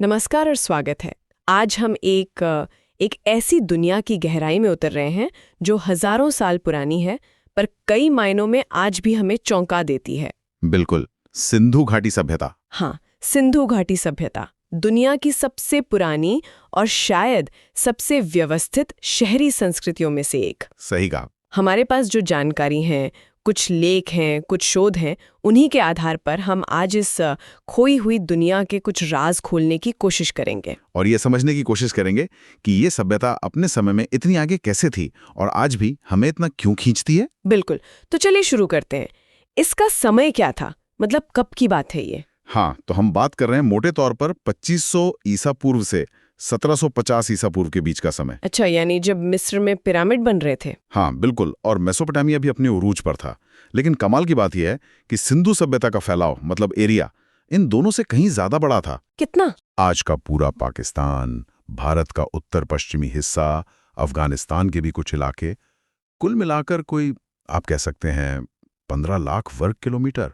नमस्कार और स्वागत है। आज हम एक ऐसी दुनिया की गहराई में उतर रहे हैं जो हजारों साल पुरानी है, पर कई मायनों में आज भी हमें चौंका देती है। बिल्कुल, सिंधु घाटी सभ्यता। हाँ, सिंधु घाटी सभ्यता दुनिया की सबसे पुरानी और शायद सबसे व्यवस्थित शहरी संस्कृतियों में से एक। सही कहा। हमारे पास जो जानकारी है, कुछ लेख हैं, कुछ शोध हैं, उन्हीं के आधार पर हम आज इस खोई हुई दुनिया के कुछ राज खोलने की कोशिश करेंगे। और ये समझने की कोशिश करेंगे कि ये सभ्यता अपने समय में इतनी आगे कैसे थी और आज भी हमें इतना क्यों खींचती है। बिल्कुल, तो चलिए शुरू करते हैं। इसका समय क्या था, मतलब कब की बात है ये? हाँ, तो हम बात कर रहे हैं मोटे तौर पर 2500 ईसा पूर्व से 1750 ईसा पूर्व के बीच का समय। अच्छा, यानी जब मिस्र में पिरामिड बन रहे थे। हाँ बिल्कुल, और मेसोपोटामिया भी अपने उरूज पर था। लेकिन कमाल की बात यह है कि सिंधु सभ्यता का फैलाव, मतलब एरिया, इन दोनों से कहीं ज्यादा बड़ा था। कितना? आज का पूरा पाकिस्तान, भारत का उत्तर पश्चिमी हिस्सा, अफगानिस्तान के भी कुछ इलाके, कुल मिलाकर कोई आप कह सकते हैं 15 लाख वर्ग किलोमीटर।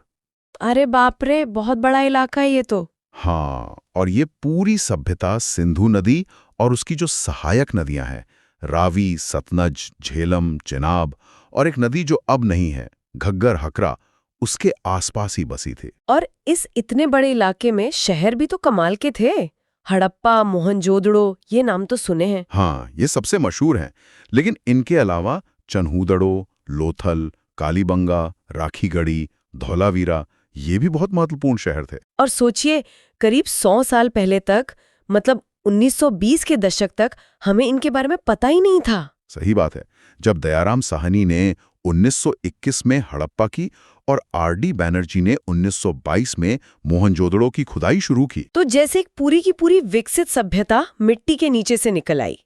अरे बाप रे, बहुत बड़ा इलाका है ये तो। हाँ, और ये पूरी सभ्यता सिंधु नदी और उसकी जो सहायक नदियां हैं, रावी, सतलज, झेलम, चिनाब, और एक नदी जो अब नहीं है, घग्गर, हकरा, उसके आसपास ही बसी थी। और इस इतने बड़े इलाके में शहर भी तो कमाल के थे। हड़प्पा, मोहनजोदड़ो, ये नाम तो सुने हैं। हाँ, ये सबसे मशहूर हैं, लेकिन इनके अलावा चन्हूदड़ो, लोथल, कालीबंगा, राखीगढ़ी, धौलावीरा, ये भी बहुत महत्वपूर्ण शहर थे। और सोचिए, करीब 100 साल पहले तक, मतलब 1920 के दशक तक, हमें इनके बारे में पता ही नहीं था। सही बात है। जब दयाराम साहनी ने 1921 में हड़प्पा की और आर.डी. बैनर्जी ने 1922 में मोहनजोदड़ो की खुदाई शुरू की, तो जैसे एक पूरी की पूरी विकसित सभ्यता मिट्टी के नीचे से निकल आई।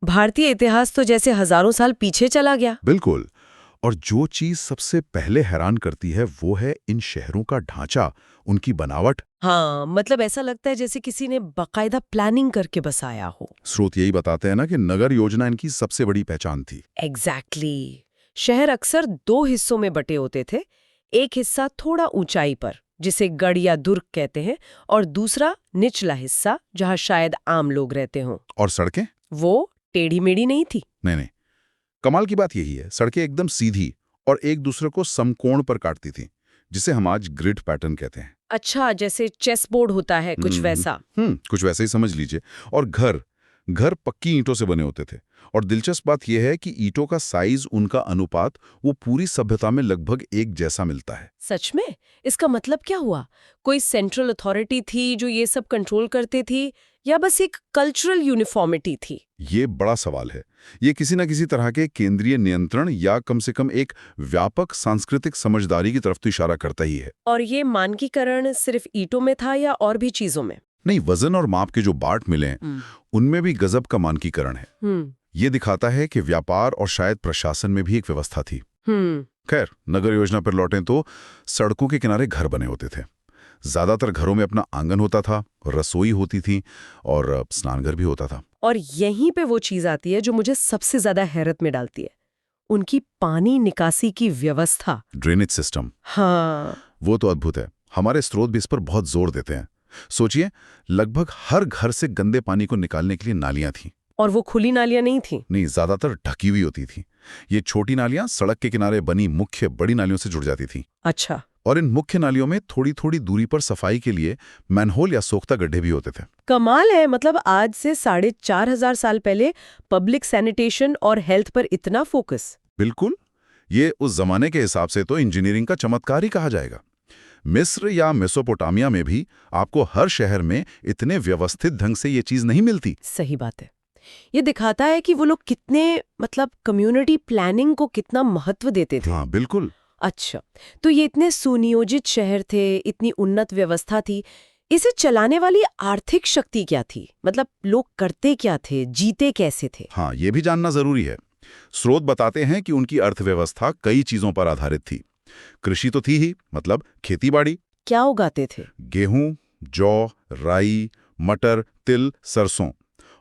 भारतीय इतिहास तो जैसे हजारों साल पीछे चला गया। बिल्कुल। और जो चीज सबसे पहले हैरान करती है वो है इन शहरों का ढांचा, उनकी बनावट। हाँ, मतलब ऐसा लगता है जैसे किसी ने बाकायदा प्लानिंग करके बसाया हो। स्रोत यही बताते हैं ना कि नगर योजना इनकी सबसे बड़ी पहचान थी। एग्जैक्टली। शहर अक्सर 2 हिस्सों में बटे होते थे। एक हिस्सा थोड़ा ऊंचाई पर, जिसे गढ़ या दुर्ग कहते हैं, और दूसरा निचला हिस्सा, जहां शायद आम लोग रहते हों। और सड़कें? वो टेढ़ी मेढ़ी नहीं थी। नहीं, कमाल की बात यही है, सड़कें एकदम सीधी और एक दूसरे को समकोण पर काटती थी, जिसे हम आज ग्रिड पैटर्न कहते हैं। अच्छा, जैसे चेस बोर्ड होता है, कुछ वैसा। कुछ वैसे ही समझ लीजिए। और घर घर पक्की ईंटों से बने होते थे। और दिलचस्प बात यह है कि ईंटों का साइज, उनका अनुपात, वो पूरी सभ्यता में लगभग एक जैसा मिलता है। सच में? इसका मतलब क्या हुआ? कोई सेंट्रल अथॉरिटी थी जो ये सब कंट्रोल करती थी, या बस एक कल्चरल यूनिफॉर्मिटी थी? ये बड़ा सवाल है। ये किसी न किसी तरह के केंद्रीय नियंत्रण या कम से कम एक व्यापक सांस्कृतिक समझदारी की तरफ तो इशारा करता ही है। और ये मानकीकरण सिर्फ ईंटों में था या और भी चीजों में? नहीं, वजन और माप के जो बार्ट मिले हैं, उनमें भी गजब का मानकीकरण है। ये दिखाता है कि व्यापार और शायद प्रशासन में भी एक व्यवस्था थी। खैर, नगर योजना पर लौटें तो सड़कों के किनारे घर बने होते थे। ज्यादातर घरों में अपना आंगन होता था, रसोई होती थी और स्नानघर भी होता था। और यहीं पे वो चीज आती है जो मुझे सबसे ज्यादा हैरत में डालती है, उनकी पानी निकासी की व्यवस्था। Drainage system. हाँ, वो तो अद्भुत है। हमारे स्रोत भी इस पर बहुत जोर देते हैं। सोचिए, लगभग हर घर से गंदे पानी को निकालने के लिए नालियां थीं। और वो खुली नालियां नहीं थी? नहीं, ज्यादातर ढकी हुई होती थी। ये छोटी नालियां सड़क के किनारे बनी मुख्य बड़ी नालियों से जुड़ जाती थीं। अच्छा। और इन मुख्य नालियों में थोड़ी थोड़ी दूरी पर सफाई के लिए मैनहोल या सोख्ता गड्ढे भी होते थे। कमाल है, मतलब आज से 4,500 साल पहले पब्लिक सैनिटेशन और हेल्थ पर इतना फोकस। बिल्कुल, ये उस जमाने के हिसाब से तो इंजीनियरिंग का चमत्कार ही कहा जाएगा। मिस्र या मेसोपोटामिया में भी आपको हर शहर में इतने व्यवस्थित ढंग से ये चीज नहीं मिलती। सही बात है। ये दिखाता है कि वो लोग कितने, मतलब कम्युनिटी प्लानिंग को कितना महत्व देते थे। हाँ बिल्कुल। अच्छा, तो ये इतने सुनियोजित शहर थे, इतनी उन्नत व्यवस्था थी, इसे चलाने वाली आर्थिक शक्ति क्या थी? मतलब लोग करते क्या थे, जीते कैसे थे? हाँ, ये भी जानना जरूरी है। स्रोत बताते हैं कि उनकी अर्थव्यवस्था कई चीजों पर आधारित थी। कृषि तो थी ही, मतलब खेती-बाड़ी। क्या उगाते थे? गेहूं, जौ, राई, मटर, तिल, सरसों।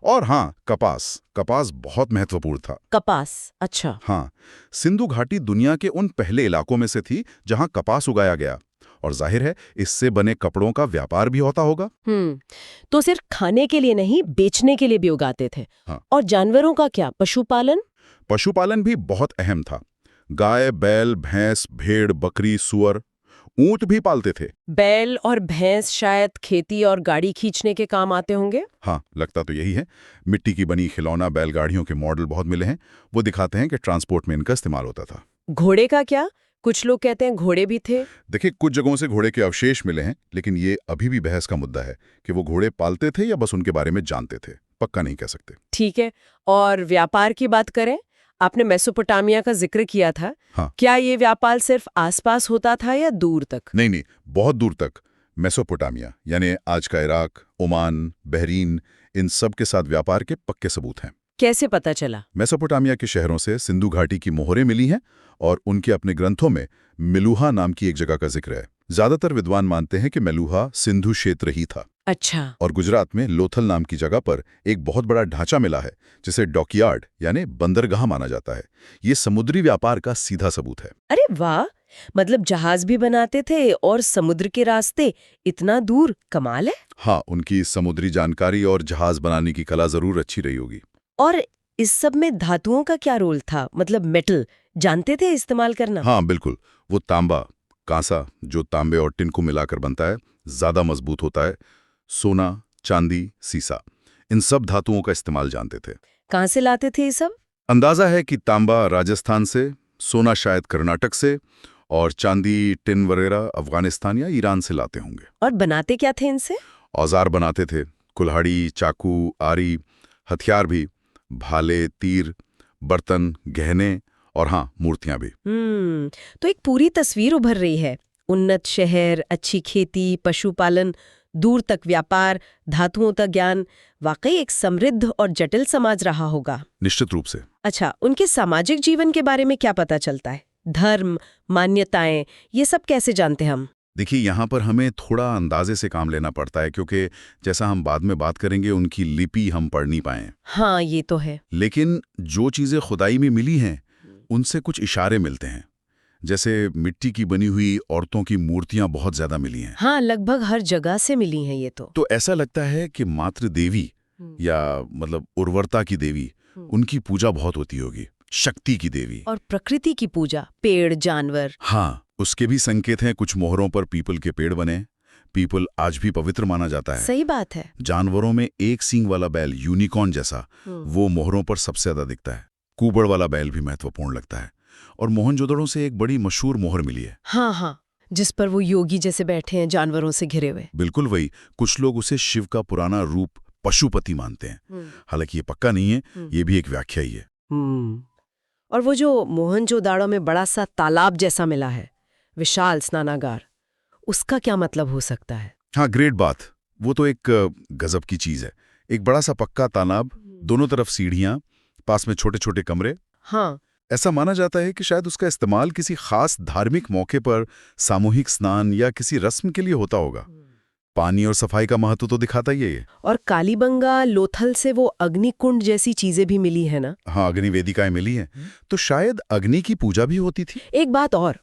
और हाँ, कपास बहुत महत्वपूर्ण था। कपास? अच्छा। हाँ, सिंधु घाटी दुनिया के उन पहले इलाकों में से थी जहां कपास उगाया गया। और जाहिर है इससे बने कपड़ों का व्यापार भी होता होगा। तो सिर्फ खाने के लिए नहीं, बेचने के लिए भी उगाते थे। हाँ। और जानवरों का क्या, पशुपालन? पशुपालन भी बहुत अहम था। गाय, बैल, भैंस, भेड़, बकरी, सुअर, ऊंट भी पालते थे। बैल और भैंस शायद खेती और गाड़ी खींचने के काम आते होंगे। हाँ, लगता तो यही है। मिट्टी की बनी खिलौना बैलगाड़ियों के मॉडल बहुत मिले हैं। वो दिखाते हैं कि ट्रांसपोर्ट में इनका इस्तेमाल होता था। घोड़े का क्या? कुछ लोग कहते हैं घोड़े भी थे। देखिए, कुछ जगहों से घोड़े के अवशेष मिले हैं, लेकिन ये अभी भी बहस का मुद्दा है कि वो घोड़े पालते थे या बस उनके बारे में जानते थे। पक्का नहीं कह सकते। ठीक है, और व्यापार की बात करें, आपने मेसोपोटामिया का जिक्र किया था। हाँ। क्या ये व्यापार सिर्फ आसपास होता था या दूर तक? नहीं, बहुत दूर तक। मेसोपोटामिया यानी आज का इराक, ओमान, बहरीन, इन सब के साथ व्यापार के पक्के सबूत हैं। कैसे पता चला? मेसोपोटामिया के शहरों से सिंधु घाटी की मोहरें मिली हैं और उनके अपने ग्रंथों में मिलूहा नाम की एक जगह का जिक्र है। ज्यादातर विद्वान मानते हैं कि मेलूहा सिंधु क्षेत्र ही था। अच्छा। और गुजरात में लोथल नाम की जगह पर एक बहुत बड़ा ढांचा मिला है जिसे डॉकयार्ड यानी बंदरगाह माना जाता है। ये समुद्री व्यापार का सीधा सबूत है। अरे वाह, मतलब जहाज भी बनाते थे और समुद्र के रास्ते इतना दूर, कमाल है। हाँ, उनकी समुद्री जानकारी और जहाज बनाने की कला जरूर अच्छी रही होगी। और इस सब में धातुओं का क्या रोल था? मतलब मेटल जानते थे इस्तेमाल करना? हाँ बिल्कुल। वो तांबा, कांसा, जो तांबे और टिन को मिलाकर बनता है, ज्यादा मजबूत होता है। सोना, चांदी, सीसा, इन सब धातुओं का इस्तेमाल जानते थे। कहाँ से लाते थे ये सब? अंदाजा है कि तांबा राजस्थान से, सोना शायद कर्नाटक से, और चांदी, टिन वगैरह अफगानिस्तान या ईरान से लाते होंगे। और बनाते क्या थे इनसे? औजार बनाते थे, कुल्हाड़ी, चाकू, आरी, हथियार भी, भाले, तीर, बर्तन, गहने और हाँ, मूर्तियां भी। तो एक पूरी तस्वीर उभर रही है। उन्नत शहर, अच्छी खेती, पशुपालन, दूर तक व्यापार, धातुओं तक ज्ञान। वाकई एक समृद्ध और जटिल समाज रहा होगा। निश्चित रूप से। अच्छा, उनके सामाजिक जीवन के बारे में क्या पता चलता है? धर्म, मान्यताएं, ये सब कैसे जानते हम? देखिए, यहाँ पर हमें थोड़ा अंदाजे से काम लेना पड़ता है, क्योंकि जैसा हम बाद में बात करेंगे, उनकी लिपि हम पढ़ नहीं पाए। हाँ, ये तो है। लेकिन जो चीजें खुदाई में मिली हैं, उनसे कुछ इशारे मिलते हैं। जैसे मिट्टी की बनी हुई औरतों की मूर्तियां बहुत ज्यादा मिली हैं। हाँ, लगभग हर जगह से मिली हैं ये तो ऐसा लगता है कि मातृ देवी या मतलब उर्वरता की देवी, उनकी पूजा बहुत होती होगी, शक्ति की देवी। और प्रकृति की पूजा, पेड़, जानवर। हाँ, उसके भी संकेत हैं। कुछ मोहरों पर पीपल के पेड़ बने। पीपल आज भी पवित्र माना जाता है। सही बात है। जानवरों में एक सींग वाला बैल, यूनिकॉर्न जैसा, वो मोहरों पर सबसे ज्यादा दिखता है। कुबड़ वाला बैल भी महत्वपूर्ण लगता है। और मोहनजोदड़ो से एक बड़ी मशहूर मोहर मिली है। हाँ, जिस पर वो योगी जैसे बैठे हैं, जानवरों से घिरे हुए। बिल्कुल वही। कुछ लोग उसे शिव का पुराना रूप पशुपति मानते हैं। हालांकि ये पक्का नहीं है, ये भी एक व्याख्या ही है। और वो जो मोहनजोदाड़ो में बड़ा सा तालाब जैसा मिला है, विशाल स्नानागार, उसका क्या मतलब हो सकता है? हाँ, ग्रेट बात। वो तो एक गजब की चीज है। एक बड़ा सा पक्का तालाब, दोनों तरफ सीढ़ियां, पास में छोटे छोटे कमरे। हाँ। ऐसा माना जाता है कि शायद उसका इस्तेमाल किसी खास धार्मिक मौके पर, सामूहिक स्नान या किसी रस्म के लिए होता होगा। पानी और सफाई का महत्व तो दिखाता ही है। और कालीबंगा, लोथल से वो अग्निकुंड जैसी चीजें भी मिली है ना? हाँ, अग्नि वेदिकाएं मिली हैं। तो शायद अग्नि की पूजा भी होती थी। एक बात और,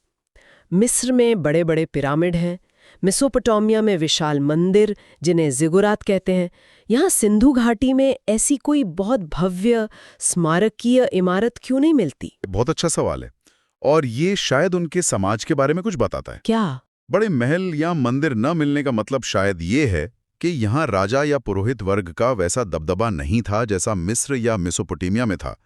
मिस्र में बड़े बड़े पिरामिड हैं, मेसोपोटामिया में विशाल मंदिर जिन्हें जिगुरात कहते हैं, यहाँ सिंधु घाटी में ऐसी कोई बहुत भव्य स्मारकीय इमारत क्यों नहीं मिलती? बहुत अच्छा सवाल है, और ये शायद उनके समाज के बारे में कुछ बताता है। क्या? बड़े महल या मंदिर न मिलने का मतलब शायद ये है कि यहाँ राजा या पुरोहित वर्ग का वैसा दबदबा नहीं था जैसा मिस्र या मेसोपोटामिया में था।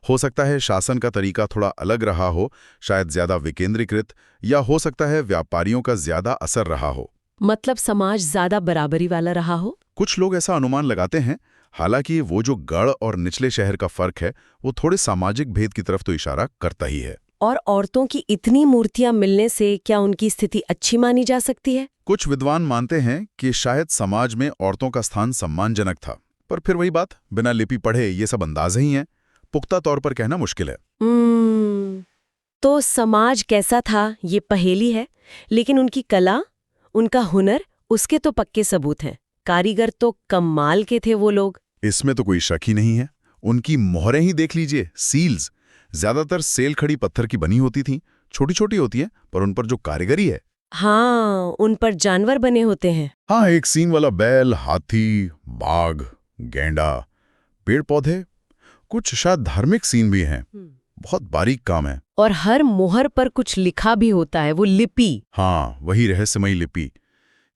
हो सकता है शासन का तरीका थोड़ा अलग रहा हो, शायद ज्यादा विकेंद्रीकृत, या हो सकता है व्यापारियों का ज्यादा असर रहा हो। मतलब समाज ज्यादा बराबरी वाला रहा हो? कुछ लोग ऐसा अनुमान लगाते हैं। हालांकि वो जो गढ़ और निचले शहर का फर्क है, वो थोड़े सामाजिक भेद की तरफ तो इशारा करता ही है। और औरतों की इतनी मूर्तियां मिलने से क्या उनकी स्थिति अच्छी मानी जा सकती है? कुछ विद्वान मानते हैं कि शायद समाज में औरतों का स्थान सम्मानजनक था, पर फिर वही बात, बिना लिपि पढ़े ये सब अंदाजे ही हैं, पुख्ता तौर पर कहना मुश्किल है। तो समाज कैसा था ये पहेली है, लेकिन उनकी कला, उनका हुनर, उसके तो पक्के सबूत हैं। कारीगर तो कमाल के थे वो लोग। इसमें तो कोई शक ही नहीं है। उनकी मोहरें ही देख लीजिए, सील्स, ज्यादातर सेल खड़ी पत्थर की बनी होती थीं। छोटी छोटी होती है, पर उन पर जो कारीगरी है हाँ, उन पर जानवर बने होते हैं। हाँ, एक सींग वाला बैल, हाथी, बाघ, गैंडा, पेड़ पौधे, कुछ शायद धार्मिक सीन भी हैं। बहुत बारीक काम है। और हर मोहर पर कुछ लिखा भी होता है, वो लिपि। हाँ, वही रहस्यमयी लिपि।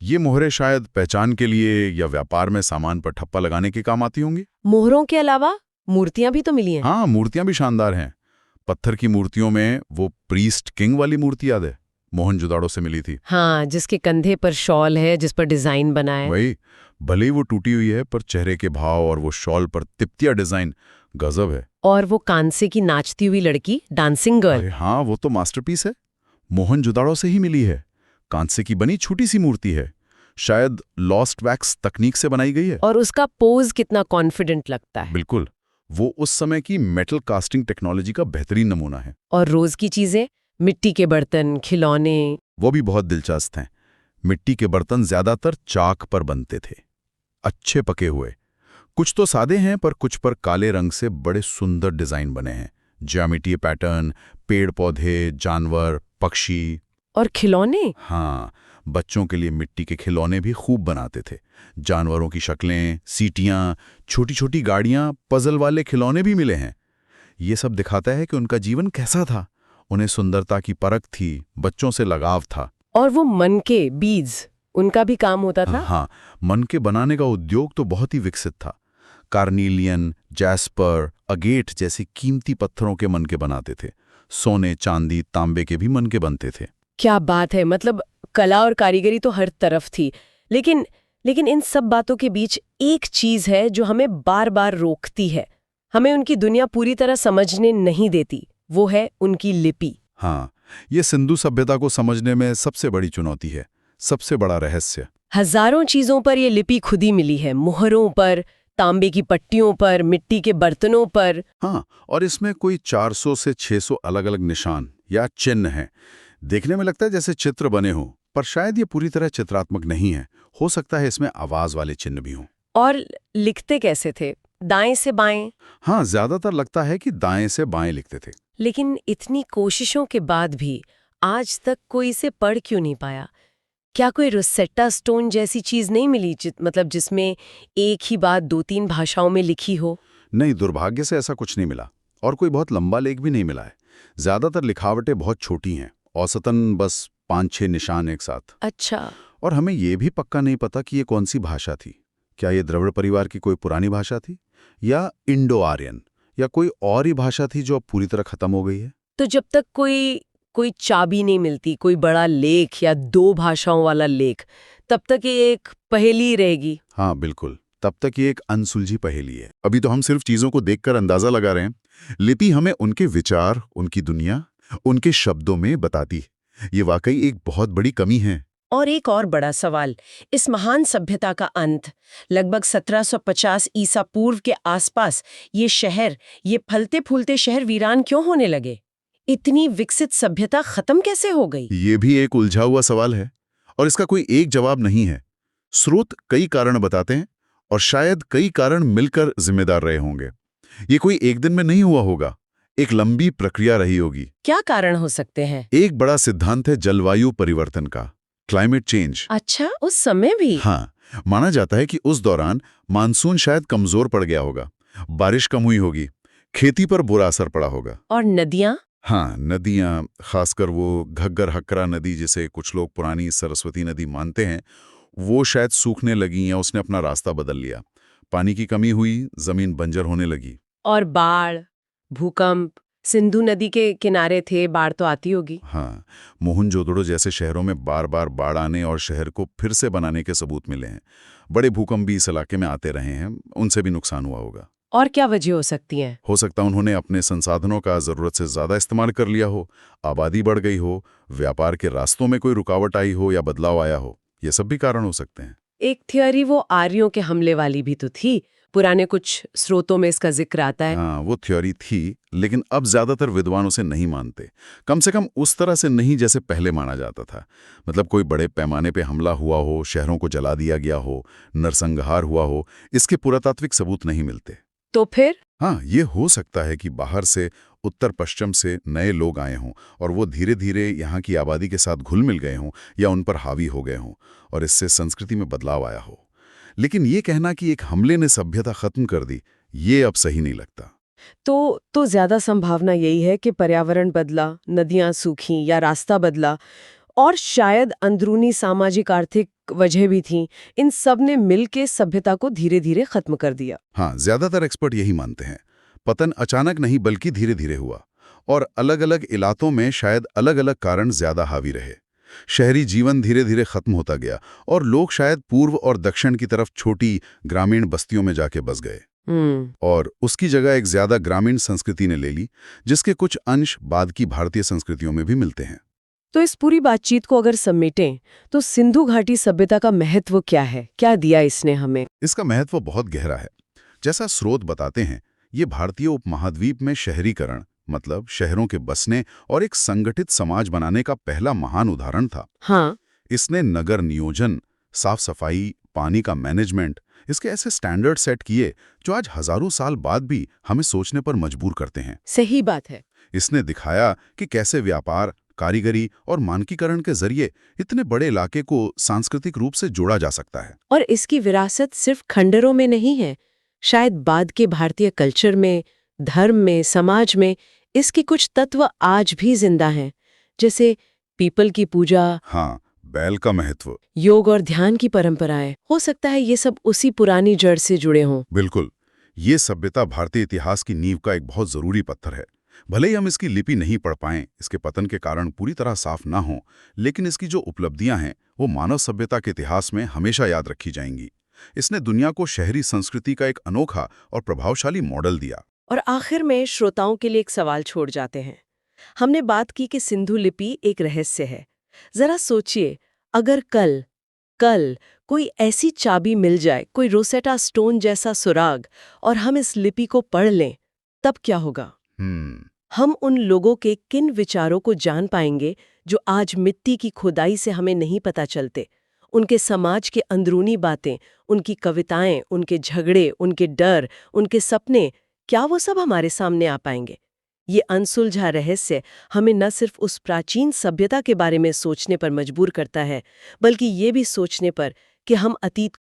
ये मोहरें शायद पहचान के लिए या व्यापार में सामान पर ठप्पा लगाने के काम आती होंगी। मोहरों के अलावा मूर्तियां भी तो मिली हैं। हाँ, मूर्तियां भी शानदार हैं। पत्थर की मूर्तियों में वो प्रीस्ट किंग वाली मूर्ति याद है, मोहनजोदाड़ो से मिली थी। हाँ, जिसके कंधे पर शॉल है, जिस पर डिजाइन बना है। वही, भले ही वो टूटी हुई है, पर चेहरे के भाव और वो शॉल पर तिप्तिया डिजाइन गजब है। और वो कांसे की नाचती हुई लड़की, डांसिंग गर्ल। अरे हाँ, वो तो मास्टरपीस है। मोहनजोदाड़ो से ही मिली है। कांसे की बनी छोटी सी मूर्ति है, शायद लॉस्ट वैक्स तकनीक से बनाई गई है। और उसका पोज कितना कॉन्फिडेंट लगता है। बिल्कुल, वो उस समय की मेटल कास्टिंग टेक्नोलॉजी का बेहतरीन नमूना है। और रोज की चीजें, मिट्टी के बर्तन, खिलौने। वो भी बहुत दिलचस्प हैं। मिट्टी के बर्तन ज्यादातर चाक पर बनते थे, अच्छे पके हुए। कुछ तो सादे हैं, पर कुछ पर काले रंग से बड़े सुंदर डिजाइन बने हैं। ज्यामितीय पैटर्न, पेड़ पौधे, जानवर, पक्षी। और खिलौने। हाँ, बच्चों के लिए मिट्टी के खिलौने भी खूब बनाते थे। जानवरों की शक्लें, सीटियां, छोटी छोटी गाड़ियां, पजल वाले खिलौने भी मिले हैं। ये सब दिखाता है कि उनका जीवन कैसा था। उन्हें सुंदरता की परख थी, बच्चों से लगाव था। और वो मन के बीज, उनका भी काम होता था। हाँ, मन के बनाने का उद्योग तो बहुत ही विकसित था। कार्नीलियन, जैस्पर, अगेट जैसे कीमती पत्थरों के मन के बनाते थे। सोने, चांदी, तांबे के भी मन के बनते थे। क्या बात है, मतलब कला और कारीगरी तो हर तरफ थी। लेकिन इन सब बातों के बीच एक चीज है जो हमें बार बार रोकती है, हमें उनकी दुनिया पूरी तरह समझने नहीं देती। वो है उनकी लिपि। हाँ, ये सिंधु सभ्यता को समझने में सबसे बड़ी चुनौती है, सबसे बड़ा रहस्य। हजारों चीजों पर ये लिपि खुद ही मिली है, मोहरों पर, तांबे की पट्टियों पर, मिट्टी के बर्तनों पर। हाँ, और इसमें कोई 400 से 600 अलग-अलग निशान या चिन्ह हैं। देखने में लगता है जैसे चित्र बने हों, पर शायद ये पूरी तरह चित्रात्मक नहीं है। हो सकता है इसमें आवाज वाले चिन्ह भी हों। और लिखते कैसे थे? दाएं से बाएं? हाँ, ज्यादातर लगता है कि दाएं से बाएं लिखते थे। लेकिन इतनी कोशिशों के बाद भी आज तक कोई इसे पढ़ क्यों नहीं पाया? क्या कोई रोसेट्टा स्टोन जैसी चीज नहीं मिली, मतलब जिसमें एक ही बात 2-3 भाषाओं में लिखी हो? नहीं, दुर्भाग्य से ऐसा कुछ नहीं मिला। और कोई बहुत लंबा लेख भी नहीं मिला है। ज्यादातर लिखावटें बहुत छोटी हैं, औसतन बस 5-6 निशान एक साथ। अच्छा। और हमें ये भी पक्का नहीं पता कि ये कौन सी भाषा थी। क्या ये द्रविड़ परिवार की कोई पुरानी भाषा थी, या इंडो आर्यन, या कोई और ही भाषा थी जो अब पूरी तरह खत्म हो गई है। तो जब तक कोई चाबी नहीं मिलती, कोई बड़ा लेख या 2 भाषाओं वाला लेख, तब तक ये एक पहेली रहेगी। हाँ बिल्कुल, तब तक ये एक अनसुलझी पहेली है। अभी तो हम सिर्फ चीजों को देखकर अंदाजा लगा रहे हैं। लिपि हमें उनके विचार, उनकी दुनिया, उनके शब्दों में बताती है। ये वाकई एक बहुत बड़ी कमी है। और एक और बड़ा सवाल, इस महान सभ्यता का अंत लगभग 1750 ईसा पूर्व के आसपास, ये शहर, ये फलते फूलते शहर वीरान क्यों होने लगे? इतनी विकसित सभ्यता खत्म कैसे हो गई? ये भी एक उलझा हुआ सवाल है, और इसका कोई एक जवाब नहीं है। स्रोत कई कारण बताते हैं, और शायद कई कारण मिलकर जिम्मेदार रहे होंगे। ये कोई एक दिन में नहीं हुआ होगा, एक लंबी प्रक्रिया रही होगी। क्या कारण हो सकते हैं? एक बड़ा सिद्धांत है जलवायु परिवर्तन का, क्लाइमेट चेंज। अच्छा, उस समय भी? हाँ, माना जाता है कि उस दौरान मानसून शायद कमजोर पड़ गया होगा, बारिश कम हुई होगी, खेती पर बुरा असर पड़ा होगा। और नदियां? हाँ, नदियां, खासकर वो घग्गर हक्करा नदी जिसे कुछ लोग पुरानी सरस्वती नदी मानते हैं, वो शायद सूखने लगी या उसने अपना रास्ता बदल लिया। पानी की कमी हुई, जमीन बंजर होने लगी। और बाढ़, भूकंप, सिंधु नदी के किनारे थे, बाढ़ तो आती होगी। हाँ, मोहनजोदड़ो जैसे शहरों में बार बार बाढ़ आने और शहर को फिर से बनाने के सबूत मिले हैं। बड़े भूकंप भी इस इलाके में आते रहे हैं, उनसे भी नुकसान हुआ होगा। और क्या वजह हो सकती है? हो सकता है उन्होंने अपने संसाधनों का जरूरत से ज्यादा इस्तेमाल कर लिया हो, आबादी बढ़ गई हो, व्यापार के रास्तों में कोई रुकावट आई हो या बदलाव आया हो। ये सब भी कारण हो सकते हैं। एक थियोरी वो आर्यों के हमले वाली भी तो थी, पुराने कुछ स्रोतों में इसका जिक्र आता है। हाँ, वो थ्योरी थी, लेकिन अब ज्यादातर विद्वान उसे नहीं मानते। कम से कम उस तरह से नहीं जैसे पहले माना जाता था। मतलब कोई बड़े पैमाने पे हमला हुआ हो, शहरों को जला दिया गया हो, नरसंहार हुआ हो, इसके पुरातात्विक सबूत नहीं मिलते। तो फिर? हाँ, ये हो सकता है कि बाहर से उत्तर पश्चिम से नए लोग आए हों और वो धीरे धीरे यहाँ की आबादी के साथ घुल मिल गए हों या उन पर हावी हो गए हों और इससे संस्कृति में बदलाव आया हो। लेकिन ये कहना कि एक हमले ने सभ्यता खत्म कर दी, ये अब सही नहीं लगता। तो ज्यादा संभावना यही है कि पर्यावरण बदला, नदियां सूखी या रास्ता बदला, और शायद अंदरूनी सामाजिक आर्थिक वजह भी थीं। इन सब ने मिलके सभ्यता को धीरे धीरे खत्म कर दिया। हाँ, ज्यादातर एक्सपर्ट यही मानते हैं। पतन अचानक नहीं बल्कि धीरे धीरे हुआ और अलग अलग इलाकों में शायद अलग अलग कारण ज्यादा हावी रहे। शहरी जीवन धीरे धीरे खत्म होता गया और लोग शायद पूर्व और दक्षिण की तरफ छोटी ग्रामीण बस्तियों में जाके बस गए और उसकी जगह एक ज्यादा ग्रामीण संस्कृति ने ले ली, जिसके कुछ अंश बाद की भारतीय संस्कृतियों में भी मिलते हैं। तो इस पूरी बातचीत को अगर समेटें तो सिंधु घाटी सभ्यता का महत्व क्या है? क्या दिया इसने हमें? इसका महत्व बहुत गहरा है। जैसा स्रोत बताते हैं, ये भारतीय उपमहाद्वीप में शहरीकरण, मतलब शहरों के बसने और एक संगठित समाज बनाने का पहला महान उदाहरण था। हाँ। इसने नगर नियोजन, साफ सफाई, पानी का मैनेजमेंट, इसके ऐसे स्टैंडर्ड सेट किए जो आज हजारों साल बाद भी हमें सोचने पर मजबूर करते हैं। सही बात है। इसने दिखाया कि कैसे व्यापार, कारीगरी और मानकीकरण के जरिए इतने बड़े इलाके को सांस्कृतिक रूप से जोड़ा जा सकता है। और इसकी विरासत सिर्फ खंडरों में नहीं है, शायद बाद के भारतीय कल्चर में, धर्म में, समाज में इसके कुछ तत्व आज भी जिंदा हैं, जैसे पीपल की पूजा। हाँ, बैल का महत्व, योग और ध्यान की परंपराएं। हो सकता है ये सब उसी पुरानी जड़ से जुड़े हों। बिल्कुल। ये सभ्यता भारतीय इतिहास की नींव का एक बहुत जरूरी पत्थर है। भले ही हम इसकी लिपि नहीं पढ़ पाएं, इसके पतन के कारण पूरी तरह साफ ना हो, लेकिन इसकी जो उपलब्धियां हैं वो मानव सभ्यता के इतिहास में हमेशा याद रखी जाएंगी। इसने दुनिया को शहरी संस्कृति का एक अनोखा और प्रभावशाली मॉडल दिया। और आखिर में श्रोताओं के लिए एक सवाल छोड़ जाते हैं। हमने बात की कि सिंधु लिपि एक रहस्य है। जरा सोचिए, अगर कल कोई ऐसी चाबी मिल जाए, कोई रोसेटा स्टोन जैसा सुराग, और हम इस लिपि को पढ़ लें, तब क्या होगा? हम उन लोगों के किन विचारों को जान पाएंगे जो आज मिट्टी की खुदाई से हमें नहीं पता चलते। उनके समाज के अंदरूनी बातें, उनकी कविताएं, उनके झगड़े, उनके डर, उनके सपने, क्या वो सब हमारे सामने आ पाएंगे? ये अनसुलझा रहस्य हमें न सिर्फ उस प्राचीन सभ्यता के बारे में सोचने पर मजबूर करता है, बल्कि ये भी सोचने पर कि हम अतीत